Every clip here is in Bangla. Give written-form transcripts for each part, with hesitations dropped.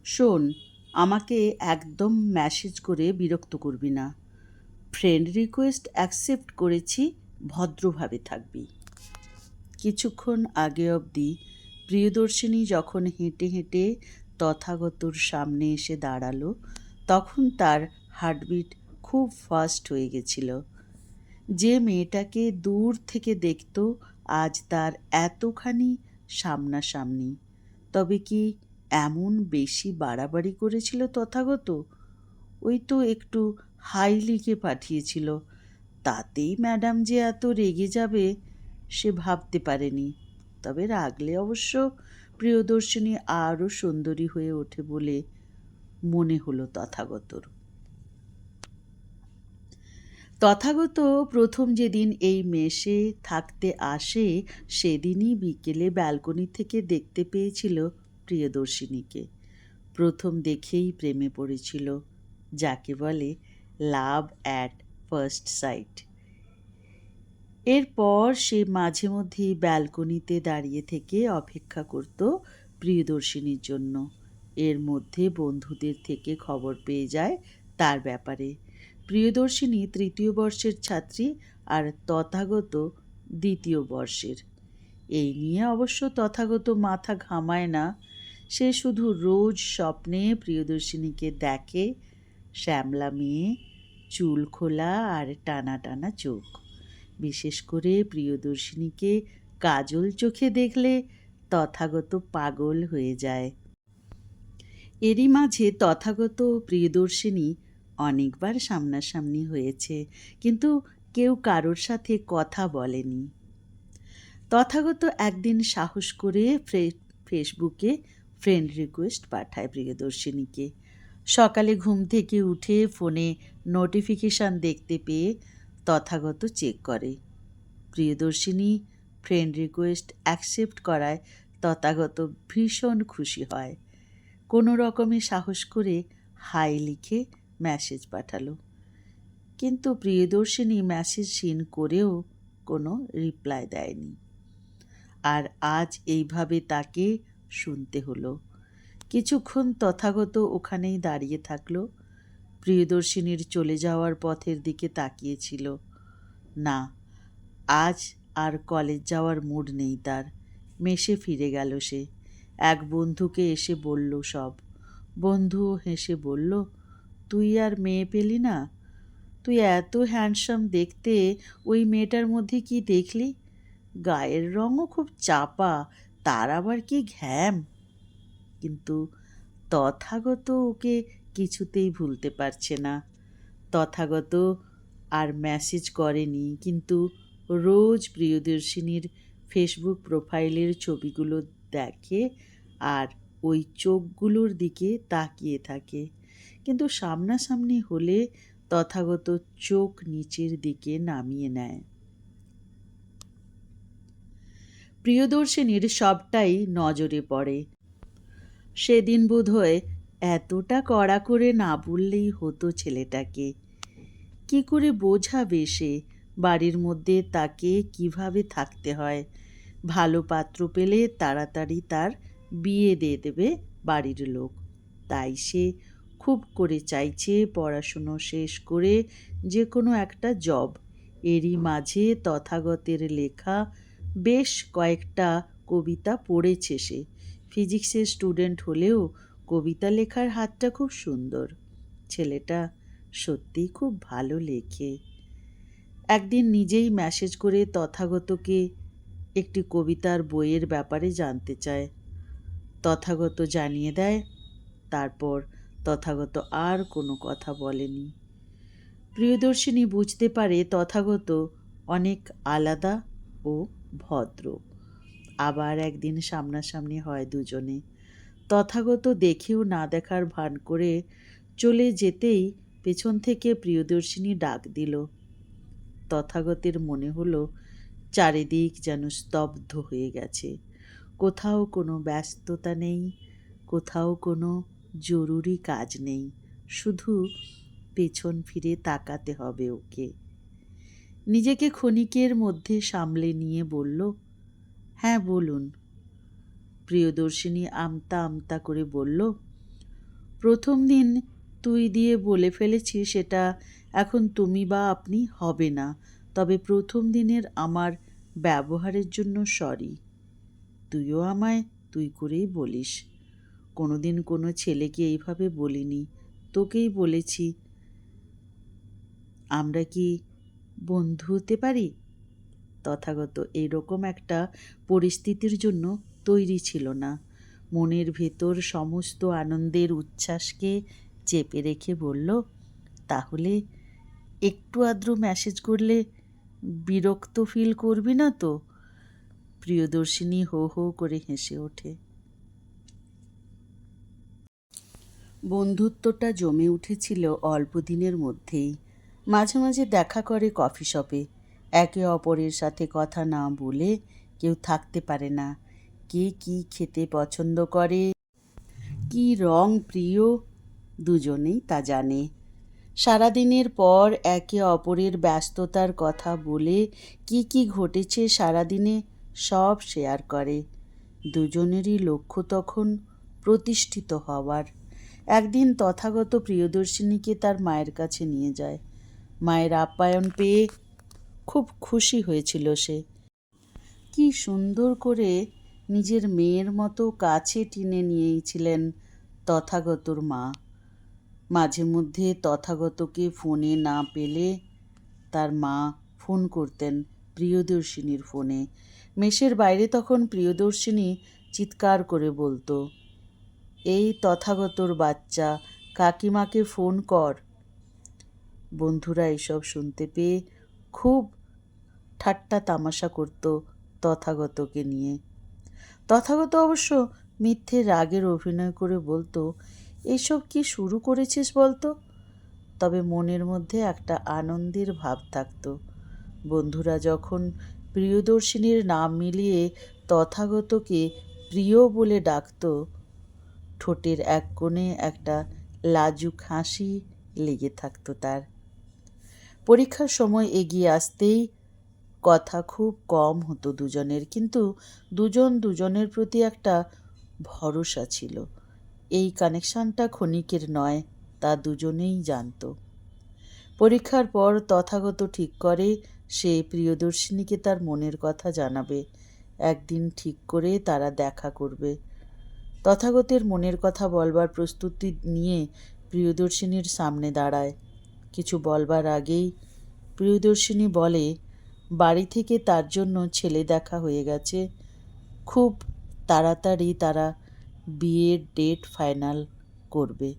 শোন, আমাকে একদম মেসেজ করে বিরক্ত করবি না। ফ্রেন্ড রিকোয়েস্ট অ্যাকসেপ্ট করেছি, ভদ্রভাবে থাকবি। কিছুক্ষণ আগে অবধি প্রিয়দর্শিনী যখন হেঁটে হেঁটে তথাগতর সামনে এসে দাঁড়ালো, তখন তার হার্টবিট খুব ফাস্ট হয়ে গেছিল। যে মেয়েটাকে দূর থেকে দেখত, আজ তার এতখানি সামনাসামনি। তবে কি এমন বেশি বাড়াবাড়ি করেছিল তথাগত? ওই তো একটু হাই লিখে পাঠিয়েছিল, তাতেই ম্যাডাম যে এত রেগে যাবে সে ভাবতে পারেনি। তবে রাগলে অবশ্য প্রিয়দর্শিনী আরও সুন্দরী হয়ে ওঠে বলে মনে হলো তথাগতর। তথাগত প্রথম যেদিন এই মেসে থাকতে আসে, সেদিনই বিকেলে ব্যালকনি থেকে দেখতে পেয়েছিল প্রিয়দর্শিনীকে। প্রথম দেখেই প্রেমে পড়েছিল, যাকে বলে লাভ অ্যাট ফার্স্ট সাইট। এরপর সে মাঝে মধ্যেই ব্যালকনিতে দাঁড়িয়ে থেকে অপেক্ষা করত প্রিয়দর্শিনীর জন্য। এর মধ্যে বন্ধুদের থেকে খবর পেয়ে যায় তার ব্যাপারে। প্রিয়দর্শিনী তৃতীয় বর্ষের ছাত্রী আর তথাগত দ্বিতীয় বর্ষের। এই নিয়ে অবশ্য তথাগত মাথা ঘামায় না। সে শুধু রোজ স্বপ্নে প্রিয়দর্শিনীকে দেখে, শ্যামলা মেয়ে, চুল খোলা আর টানা টানা চোখ। বিশেষ করে প্রিয়দর্শিনীকে কাজল চোখে দেখলে তথাগত পাগল হয়ে যায়। এরই মাঝে তথাগত প্রিয়দর্শিনী অনেকবার সামনাসামনি হয়েছে, কিন্তু কেউ কারোর সাথে কথা বলেনি। তথাগত একদিন সাহস করে ফেসবুকে ফ্রেন্ড রিকোয়েস্ট পাঠায় প্রিয়দর্শিনীকে। সকালে ঘুম থেকে উঠে ফোনে নোটিফিকেশান দেখতে পেয়ে তথাগত চেক করে। প্রিয়দর্শিনী ফ্রেন্ড রিকোয়েস্ট অ্যাকসেপ্ট করায় তথাগত ভীষণ খুশি হয়। কোনো রকমে সাহস করে হাই লিখে মেসেজ পাঠালো, কিন্তু প্রিয়দর্শিনী মেসেজ সিন করেও কোনো রিপ্লাই দেয়নি। আর আজ এইভাবে তাকে শুনতে হলো। কিছুক্ষণ তথাগত ওখানেই দাঁড়িয়ে থাকলো। প্রিয়দর্শিনীর চলে যাওয়ার পথের দিকে তাকিয়েছিল। না, আজ আর কলেজ যাওয়ার মুড নেই তার। মেসে ফিরে গেল সে। এক বন্ধুকে এসে বলল সব। বন্ধু হেসে বলল, তুই আর মেয়ে পেলি না? তুই এত হ্যান্ডসাম দেখতে, ওই মেয়েটার মধ্যে কি দেখলি? গায়ের রঙও খুব চাপা, তার আবার কি ঘ্যাম। কিন্তু তথাগত ওকে কিছুতেই ভুলতে পারছে না। তথাগত আর মেসেজ করেনি, কিন্তু রোজ প্রিয়দর্শিনীর ফেসবুক প্রোফাইলের ছবিগুলো দেখে আর ওই চোখগুলোর দিকে তাকিয়ে থাকে। কিন্তু সামনাসামনি হলে তথাগত চোখ নিচের দিকে নামিয়ে নেয়। প্রিয়দর্শিনীর সবটাই নজরে পড়ে। সেদিন বোধহয় এতটা কড়া করে না বললেই হতো ছেলেটাকে। কি করে বোঝাবে সে বাড়ির মধ্যে তাকে কিভাবে থাকতে হয়? ভালো পাত্র পেলে তাড়াতাড়ি তার বিয়ে দিয়ে দেবে বাড়ির লোক। তাই সে খুব করে চাইছে পড়াশুনো শেষ করে যে কোনো একটা জব। এরই মাঝে তথাগতের লেখা বেশ কয়েকটা কবিতা পড়েছে সে। ফিজিক্সের স্টুডেন্ট হলেও কবিতা লেখার হাতটা খুব সুন্দর। ছেলেটা সত্যিই খুব ভালো লেখে। একদিন নিজেই মেসেজ করে তথাগতকে একটি কবিতার বইয়ের ব্যাপারে জানতে চায়। তথাগত জানিয়ে দেয়। তারপর তথাগত আর কোনো কথা বলেনি। প্রিয়দর্শিনী বুঝতে পারে তথাগত অনেক আলাদা ও ভদ্র। আবার একদিন সামনাসামনি হয় দুজনে। তথাগত দেখেও না দেখার ভান করে চলে যেতেই পেছন থেকে প্রিয়দর্শিনী ডাক দিল। তথাগতের মনে হলো চারিদিক যেন স্তব্ধ হয়ে গেছে। কোথাও কোনো ব্যস্ততা নেই, কোথাও কোনো জরুরি কাজ নেই। শুধু পেছন ফিরে তাকাতে হবে ওকে। নিজেকে ক্ষণিকের মধ্যে সামলে নিয়ে বলল, হ্যাঁ বলুন। প্রিয়দর্শিনী আমতা আমতা করে বলল, প্রথম দিন তুই দিয়ে বলে ফেলেছি, সেটা এখন তুমি বা আপনি হবে না। তবে প্রথম দিনের আমার ব্যবহারের জন্য সরি। তুইও আমায় তুই করেই বলিস। কোনোদিন কোনো ছেলেকে এইভাবে বলিনি, তোকেই বলেছি। আমরা কি বন্ধু হতে পারি? তথাগত এইরকম একটা পরিস্থিতির জন্য তৈরি ছিল না। মনের ভেতর সমস্ত আনন্দের উচ্ছ্বাসকে চেপে রেখে বলল, তাহলে একটু আদ্র মেসেজ করলে বিরক্ত ফিল করবি না তো? প্রিয়দর্শিনী হো হো করে হেসে ওঠে। বন্ধুত্বটা জমে উঠেছিল অল্প দিনের মধ্যেই। মাঝে মাঝে দেখা করে কফি শপে। একে অপরের সাথে কথা না বলে কেউ থাকতে পারে না। কে কী খেতে পছন্দ করে, কী রং প্রিয়, দুজনেই তা জানে। সারাদিনের পর একে অপরের ব্যস্ততার কথা বলে কি কি ঘটেছে সারাদিনে সব শেয়ার করে। দুজনেরই লক্ষ্য তখন প্রতিষ্ঠিত হওয়ার। একদিন তথাগত প্রিয়দর্শিনীকে তার মায়ের কাছে নিয়ে যায়। মায়ের আপ্যায়ন পেয়ে খুব খুশি হয়েছিল সে। কি সুন্দর করে নিজের মেয়ের মতো কাছে টেনে নিয়েছিলেন তথাগতর মা। মাঝে মধ্যে তথাগতকে ফোনে না পেলে তার মা ফোন করতেন প্রিয়দর্শিনীর ফোনে। মেসের বাইরে তখন প্রিয়দর্শিনী চিৎকার করে বলতো, এই তথাগতর বাচ্চা, কাকিমাকে ফোন কর। বন্ধুরা এসব শুনতে পেয়ে খুব ঠাট্টা তামাশা করত তথাগতকে নিয়ে। তথাগত অবশ্য মিথ্যে রাগের অভিনয় করে বলতো, এসব কি শুরু করেছিস বলতো? তবে মনের মধ্যে একটা আনন্দের ভাব থাকতো। বন্ধুরা যখন প্রিয়দর্শিনীর নাম মিলিয়ে তথাগতকে প্রিয় বলে ডাকত, ঠোঁটের এক কোণে একটা লাজুক হাসি লেগে থাকতো তার। পরীক্ষার সময় এগিয়ে আসতেই কথা খুব কম হতো দুজনের, কিন্তু দুজন দুজনের প্রতি একটা ভরসা ছিল। এই কানেকশনটা ক্ষণিকের নয়, তা দুজনেই জানত। পরীক্ষার পর তথাগত ঠিক করে সে প্রিয়দর্শিনীকে তার মনের কথা জানাবে। একদিন ঠিক করে তারা দেখা করবে। তথাগতের মনের কথা বলবার প্রস্তুতি নিয়ে প্রিয়দর্শিনীর সামনে দাঁড়ায়। কিছু বলবার আগেই প্রিয়দর্শিনী বলে, বাড়ি থেকে তার জন্য ছেলে দেখা হয়ে গেছে। খুব তাড়াতাড়ি তারা বিয়ের ডেট ফাইনাল করবে।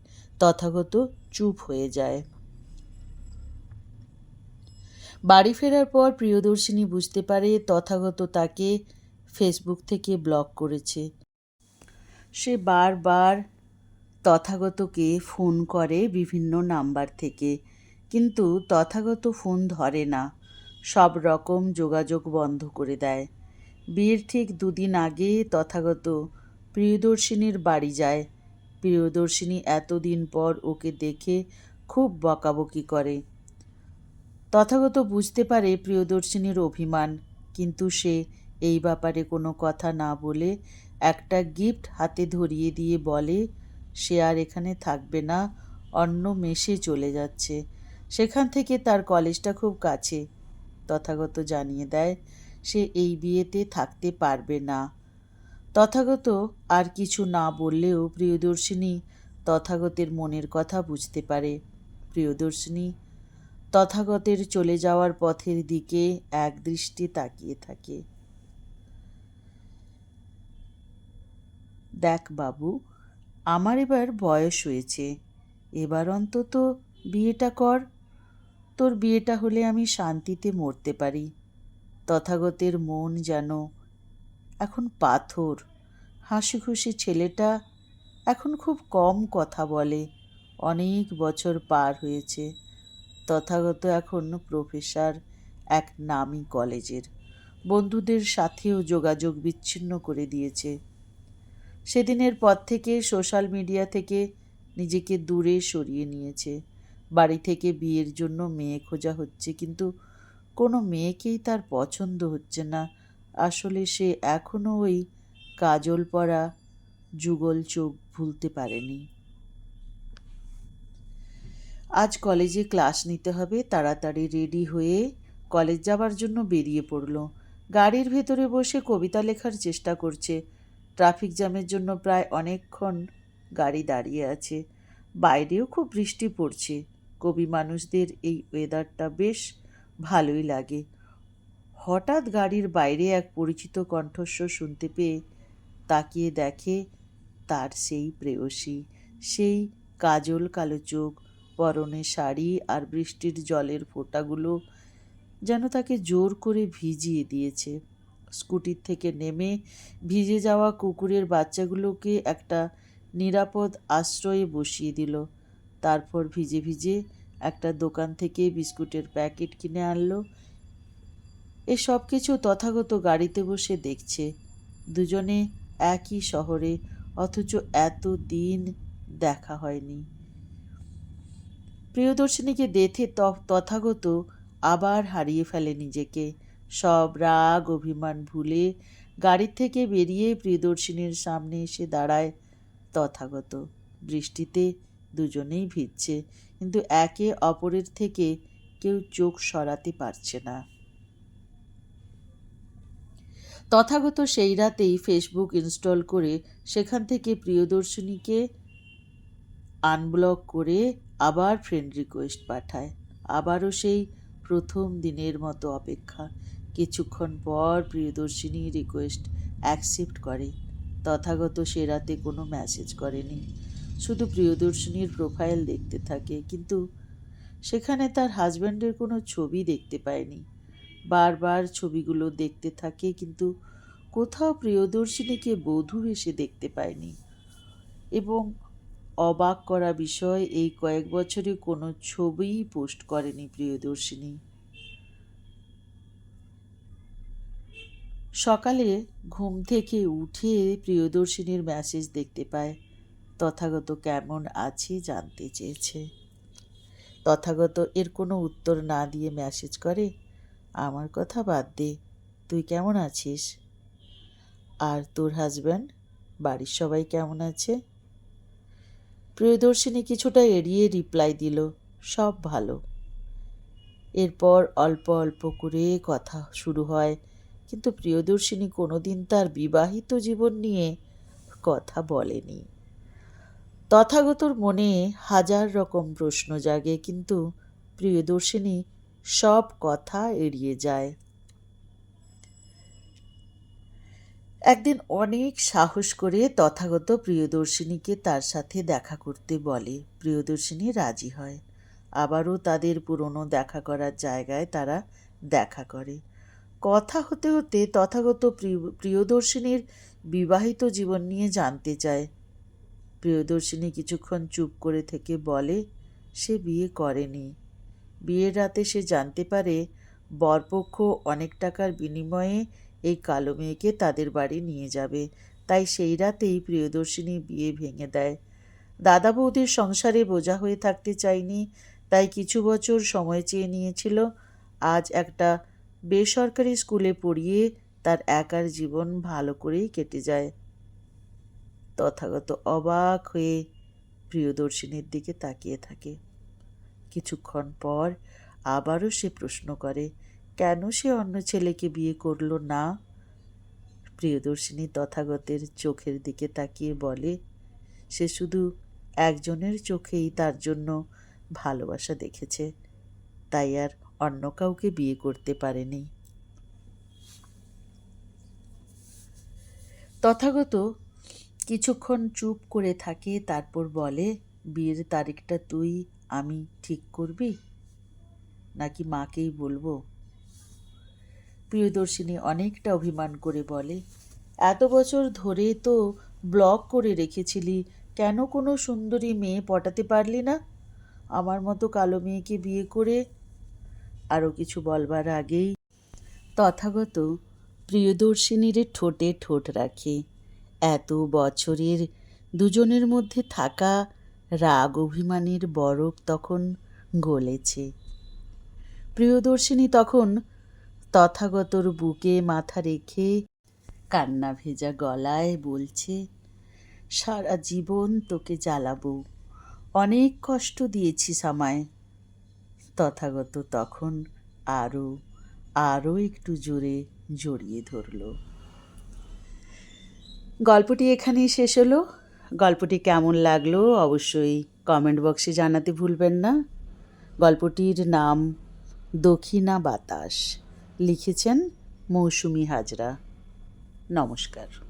তথাগত চুপ হয়ে যায়। বাড়ি ফেরার পর প্রিয়দর্শিনী বুঝতে পারে তথাগত তাকে ফেসবুক থেকে ব্লক করেছে। সে বারবার তথাগতকে ফোন করে বিভিন্ন নাম্বার থেকে, কিন্তু তথাগত ফোন ধরে না, সব রকম যোগাযোগ বন্ধ করে দেয়। বিয়ের ঠিক 2 দিন আগে তথাগত প্রিয়দর্শিনীর বাড়ি যায়। প্রিয়দর্শিনী এতদিন পর ওকে দেখে খুব বকাবকি করে। তথাগত বুঝতে পারে প্রিয়দর্শিনীর অভিমান, কিন্তু সে এই ব্যাপারে কোনো কথা না বলে একটা গিফট হাতে ধরিয়ে দিয়ে বলে সে আর এখানে থাকবে না, অন্য মেসে চলে যাচ্ছে। সেখান থেকে তার কলেজটা খুব কাছে। তথাগত জানিয়ে দেয় সে এই বিয়েতে থাকতে পারবে না। তথাগত আর কিছু না বললেও প্রিয়দর্শিনী তথাগতের মনের কথা বুঝতে পারে। প্রিয়দর্শিনী তথাগতের চলে যাওয়ার পথের দিকে একদৃষ্টে তাকিয়ে থাকে। দেখ বাবু, আমার এবার বয়স হয়েছে, এবার অন্তত বিয়েটা কর। তোর বিয়েটা হলে আমি শান্তিতে মরতে পারি। তথাগতের মন যেন এখন পাথর। হাসি খুশি ছেলেটা এখন খুব কম কথা বলে। অনেক বছর পার হয়েছে। তথাগত এখন প্রফেসর এক নামী কলেজের। বন্ধুদের সাথেও যোগাযোগ বিচ্ছিন্ন করে দিয়েছে। সেদিনের পর থেকে সোশ্যাল মিডিয়া থেকে নিজেকে দূরে সরিয়ে নিয়েছে। বাড়ি থেকে বিয়ের জন্য মেয়ে খোঁজা হচ্ছে, কিন্তু কোনো মেয়েকেই তার পছন্দ হচ্ছে না। আসলে সে এখনও ওই কাজল পরা যুগল চোখ ভুলতে পারেনি। আজ কলেজে ক্লাস নিতে হবে। তাড়াতাড়ি রেডি হয়ে কলেজ যাবার জন্য বেরিয়ে পড়ল। গাড়ির ভেতরে বসে কবিতা লেখার চেষ্টা করছে। ট্রাফিক জ্যামের জন্য প্রায় অনেকক্ষণ গাড়ি দাঁড়িয়ে আছে। বাইরেও খুব বৃষ্টি পড়ছে। কবি মানুষদের এই ওয়েদারটা বেশ ভালোই লাগে। হঠাৎ গাড়ির বাইরে এক পরিচিত কণ্ঠস্বর শুনতে পেয়ে তাকিয়ে দেখে তার সেই প্রেয়সী, সেই কাজল কালো চোখ, পরনে শাড়ি, আর বৃষ্টির জলের ফোঁটাগুলো যেন তাকে জোর করে ভিজিয়ে দিয়েছে। স্কুটির থেকে নেমে ভিজে যাওয়া কুকুরের বাচ্চাগুলোকে একটা নিরাপদ আশ্রয়ে বসিয়ে দিল। তারপর ভিজে ভিজে একটা দোকান থেকে বিস্কুটের প্যাকেট কিনে আনলো। এসব কিছু তথাগত গাড়িতে বসে দেখছে। দুজনে একই শহরে, অথচ এত দিন দেখা হয়নি। প্রিয়দর্শিনীকে দেখে তথাগত আবার হারিয়ে ফেলে নিজেকে। সব রাগ অভিমান ভুলে গাড়ি থেকে বেরিয়ে প্রিয়দর্শিনীর সামনে এসে দাঁড়ায় তথাগত। বৃষ্টিতে দুজনেই ভিজছে, কিন্তু একে অপরের থেকে কেউ চোখ সরাতে পারছে না। তথাগত সেই রাতেই ফেসবুক ইনস্টল করে সেখান থেকে প্রিয়দর্শিনীকে আনব্লক করে আবার ফ্রেন্ড রিকোয়েস্ট পাঠায়। আবারও সেই প্রথম দিনের মতো অপেক্ষা। কিছুক্ষণ পর প্রিয়দর্শিনী রিকোয়েস্ট অ্যাকসেপ্ট করে। তথাগত সে রাতে কোনো মেসেজ করেনি, শুধু প্রিয়দর্শিনীর প্রোফাইল দেখতে থাকে, কিন্তু সেখানে তার হাজব্যান্ডের কোনো ছবি দেখতে পায়নি। বারবার ছবিগুলো দেখতে থাকে, কিন্তু কোথাও প্রিয়দর্শিনীকে বধূ এসে দেখতে পায়নি। এবং অবাক করা বিষয়, এই কয়েক বছরে কোনো ছবিই পোস্ট করেনি প্রিয়দর্শিনী। সকালে ঘুম থেকে উঠে প্রিয়দর্শিনীর মেসেজ দেখতে পায়। তথাগত কেমন আছে জানতে চেয়েছে। তথাগত এর কোনো উত্তর না দিয়ে মেসেজ করে, আমার কথা বাদ দে, তুই কেমন আছিস? আর তোর হাজব্যান্ড, বাড়ির সবাই কেমন আছে? প্রিয়দর্শিনী কিছুটা এড়িয়ে রিপ্লাই দিল, সব ভালো। এরপর অল্প অল্প করে কথা শুরু হয়, কিন্তু প্রিয়দর্শিনী কোনোদিন তার বিবাহিত জীবন নিয়ে কথা বলেনি। তথাগতর মনে হাজার রকম প্রশ্ন জাগে, কিন্তু প্রিয়দর্শিনী সব কথা এড়িয়ে যায়। একদিন অনেক সাহস করে তথাগত প্রিয়দর্শিনীকে তার সাথে দেখা করতে বলে। প্রিয়দর্শিনী রাজি হয়। আবারও তাদের পুরনো দেখা করার জায়গায় তারা দেখা করে। কথা হতে হতে তথাগত প্রিয়দর্শিনীর বিবাহিত জীবন নিয়ে জানতে চায়। প্রিয়দর্শিনী কিছুক্ষণ চুপ করে থেকে বলে সে বিয়ে করেনি। বিয়ের রাতে সে জানতে পারে বরপক্ষ অনেক টাকার বিনিময়ে এই কালো মেয়েকে তাদের বাড়ি নিয়ে যাবে, তাই সেই রাতেই প্রিয়দর্শিনী বিয়ে ভেঙে দেয়। দাদা বৌদির সংসারে বোঝা হয়ে থাকতে চায়নি, তাই কিছু বছর সময় চেয়ে নিয়েছিল। আজ একটা বেসরকারি স্কুলে পড়িয়ে তার একার জীবন ভালো করেই কেটে যায়। তথাগত অবাক হয়ে প্রিয়দর্শিনীর দিকে তাকিয়ে থাকে। কিছুক্ষণ পর আবারও সে প্রশ্ন করে, কেন সে অন্য ছেলেকে বিয়ে করল না? প্রিয়দর্শিনী তথাগতের চোখের দিকে তাকিয়ে বলে, সে শুধু একজনের চোখেই তার জন্য ভালোবাসা দেখেছে, তাই আর অন্য কাউকে বিয়ে করতে পারেনি। তথাগত কিছুক্ষণ চুপ করে থাকে, তারপর বলে, বিয়ের তারিখটা তুই আমি ঠিক করবি, নাকি মাকেই বলবো? প্রিয়দর্শিনী অনেকটা অভিমান করে বলে, এত বছর ধরে তো ব্লক করে রেখেছিলি, কেন কোনো সুন্দরী মেয়ে পটাতে পারলি না? আমার মতো কালো মেয়েকে বিয়ে করে। আরও কিছু বলবার আগেই তথাগত প্রিয়দর্শিনীর ঠোঁটে ঠোঁট রাখে। এত বছরের দুজনের মধ্যে থাকা রাগ অভিমানের বরফ তখন গলেছে। প্রিয়দর্শিনী তখন তথাগতর বুকে মাথা রেখে কান্না ভেজা গলায় বলছে, সারা জীবন তোকে জ্বালাবো, অনেক কষ্ট দিয়েছি আমায়। তথাগত তখন আরও আরও একটু জোরে জড়িয়ে ধরল। গল্পটি এখানেই শেষ হলো। গল্পটি কেমন লাগলো অবশ্যই কমেন্ট বক্সে জানাতে ভুলবেন না। গল্পটির নাম দক্ষিণা বাতাস, লিখেছেন মৌসুমী হাজরা। নমস্কার।